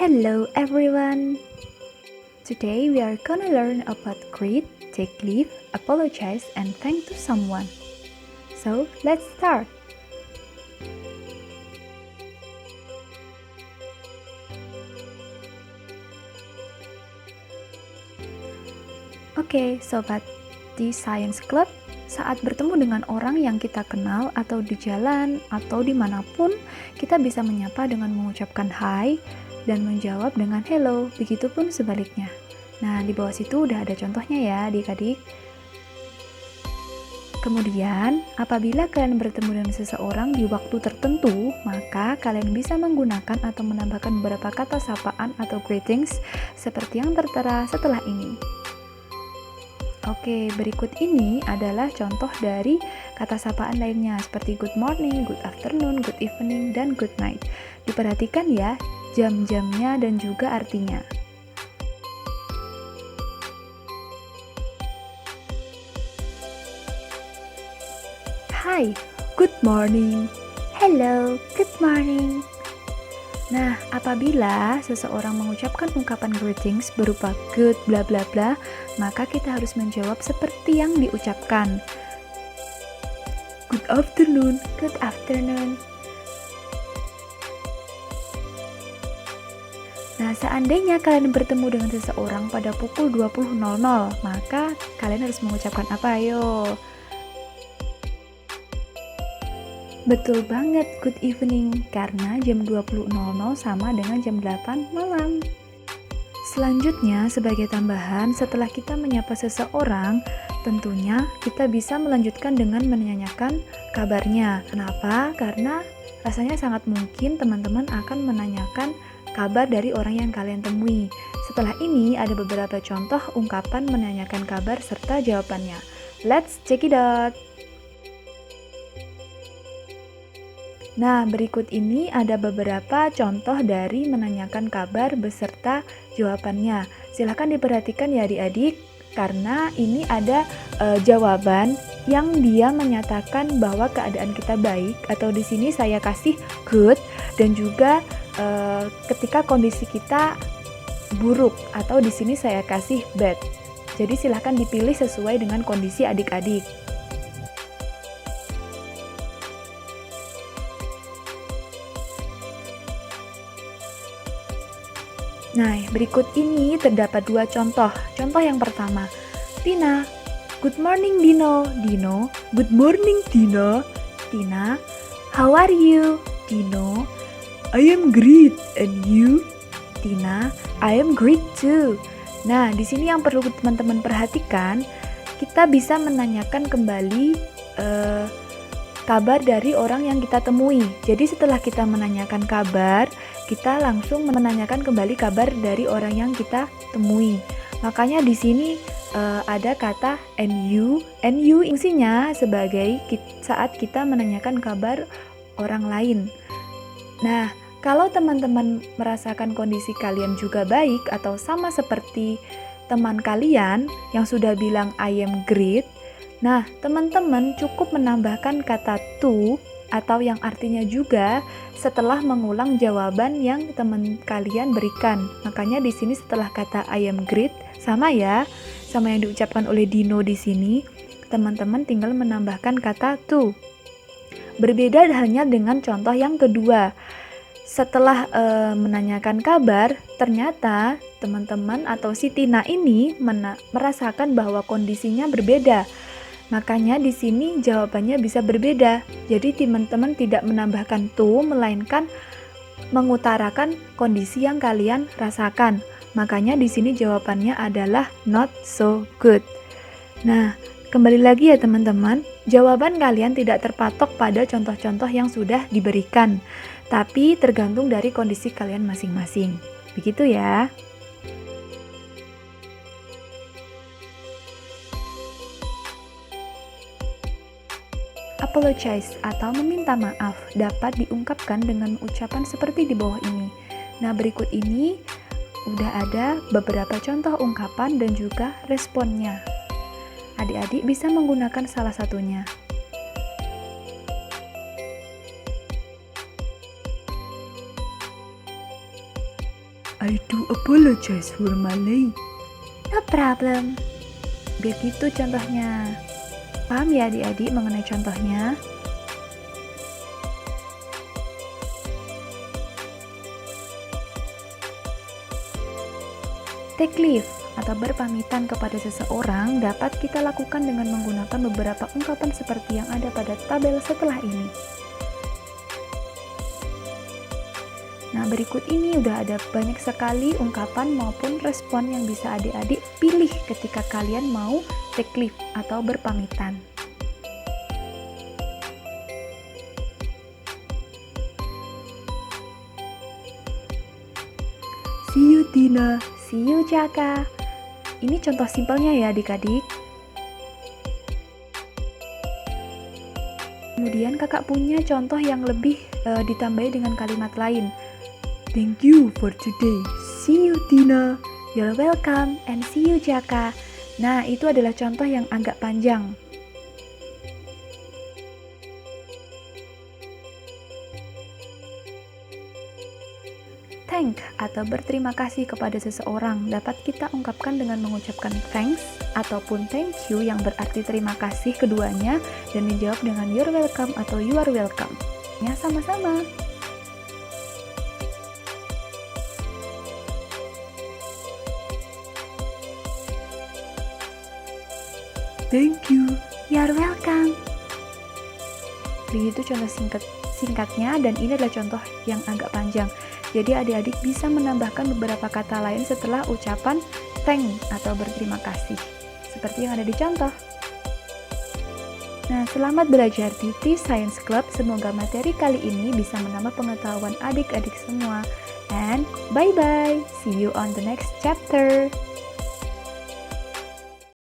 Hello everyone! Today we are gonna learn about greet, take leave, apologize, and thank to someone. So let's start! Oke, sobat, di Science Club, saat bertemu dengan orang yang kita kenal atau di jalan atau dimanapun, kita bisa menyapa dengan mengucapkan hai dan menjawab dengan hello, begitupun sebaliknya. Nah, di bawah situ udah ada contohnya ya adik-adik. Kemudian, apabila kalian bertemu dengan seseorang di waktu tertentu, maka kalian bisa menggunakan atau menambahkan beberapa kata sapaan atau greetings seperti yang tertera setelah ini. Oke, berikut ini adalah contoh dari kata sapaan lainnya seperti good morning, good afternoon, good evening, dan good night. Diperhatikan ya jam-jamnya dan juga artinya. Hi, good morning. Hello, good morning. Nah, apabila seseorang mengucapkan ungkapan greetings berupa good bla bla bla, maka kita harus menjawab seperti yang diucapkan. Good afternoon, good afternoon. Nah, seandainya kalian bertemu dengan seseorang pada pukul 20.00, maka kalian harus mengucapkan apa? Ayo. Betul banget, good evening, karena jam 20.00 sama dengan jam 8 malam. Selanjutnya, sebagai tambahan, setelah kita menyapa seseorang, tentunya kita bisa melanjutkan dengan menanyakan kabarnya. Kenapa? Karena rasanya sangat mungkin teman-teman akan menanyakan kabar dari orang yang kalian temui. Setelah ini, ada beberapa contoh ungkapan menanyakan kabar serta jawabannya. Let's check it out! Nah, berikut ini ada beberapa contoh dari menanyakan kabar beserta jawabannya. Silahkan diperhatikan ya adik-adik, karena ini ada jawaban yang dia menyatakan bahwa keadaan kita baik, atau di sini saya kasih good, dan juga ketika kondisi kita buruk, atau di sini saya kasih bad. Jadi silahkan dipilih sesuai dengan kondisi adik-adik. Nah, berikut ini terdapat dua contoh. Contoh yang pertama, Tina, good morning Dino. Dino, good morning Tina. Tina, how are you? Dino, I am great, and you? Tina, I am great too. Nah, di sini yang perlu teman-teman perhatikan, kita bisa menanyakan kembali kabar dari orang yang kita temui. Jadi setelah kita menanyakan kabar, kita langsung menanyakan kembali kabar dari orang yang kita temui. Makanya di sini ada kata NU. NU fungsinya sebagai saat kita menanyakan kabar orang lain. Nah, kalau teman-teman merasakan kondisi kalian juga baik atau sama seperti teman kalian yang sudah bilang I am great, nah, teman-teman cukup menambahkan kata to atau yang artinya juga setelah mengulang jawaban yang teman kalian berikan. Makanya di sini setelah kata I am great sama ya, sama yang diucapkan oleh Dino di sini, teman-teman tinggal menambahkan kata to. Berbeda halnya dengan contoh yang kedua. Setelah menanyakan kabar, ternyata teman-teman atau si Tina ini merasakan bahwa kondisinya berbeda. Makanya di sini jawabannya bisa berbeda. Jadi teman-teman tidak menambahkan to, melainkan mengutarakan kondisi yang kalian rasakan. Makanya di sini jawabannya adalah not so good. Nah, kembali lagi ya teman-teman, jawaban kalian tidak terpatok pada contoh-contoh yang sudah diberikan, tapi tergantung dari kondisi kalian masing-masing. Begitu ya. Apologize atau meminta maaf dapat diungkapkan dengan ucapan seperti di bawah ini. Nah, berikut ini udah ada beberapa contoh ungkapan dan juga responnya. Adik-adik bisa menggunakan salah satunya. I do apologize for my late. No problem. Begitu contohnya. Paham ya adik-adik mengenai contohnya? Take leave atau berpamitan kepada seseorang dapat kita lakukan dengan menggunakan beberapa ungkapan seperti yang ada pada tabel setelah ini. Nah, berikut ini udah ada banyak sekali ungkapan maupun respon yang bisa adik-adik pilih ketika kalian mau take leave atau berpamitan. See you, Tina. See you, Jaka. Ini contoh simpelnya ya adik-adik. Kemudian kakak punya contoh yang lebih ditambahi dengan kalimat lain. Thank you for today. See you, Tina. You're welcome and see you, Jaka. Nah, itu adalah contoh yang agak panjang. Thank atau berterima kasih kepada seseorang dapat kita ungkapkan dengan mengucapkan thanks ataupun thank you yang berarti terima kasih keduanya dan dijawab dengan you're welcome atau you are welcome. Ya, sama-sama. Thank you. You're welcome. Begitu contoh singkatnya dan ini adalah contoh yang agak panjang. Jadi adik-adik bisa menambahkan beberapa kata lain setelah ucapan thank atau berterima kasih. Seperti yang ada di contoh. Nah, selamat belajar di T-Science Club. Semoga materi kali ini bisa menambah pengetahuan adik-adik semua. And bye-bye. See you on the next chapter.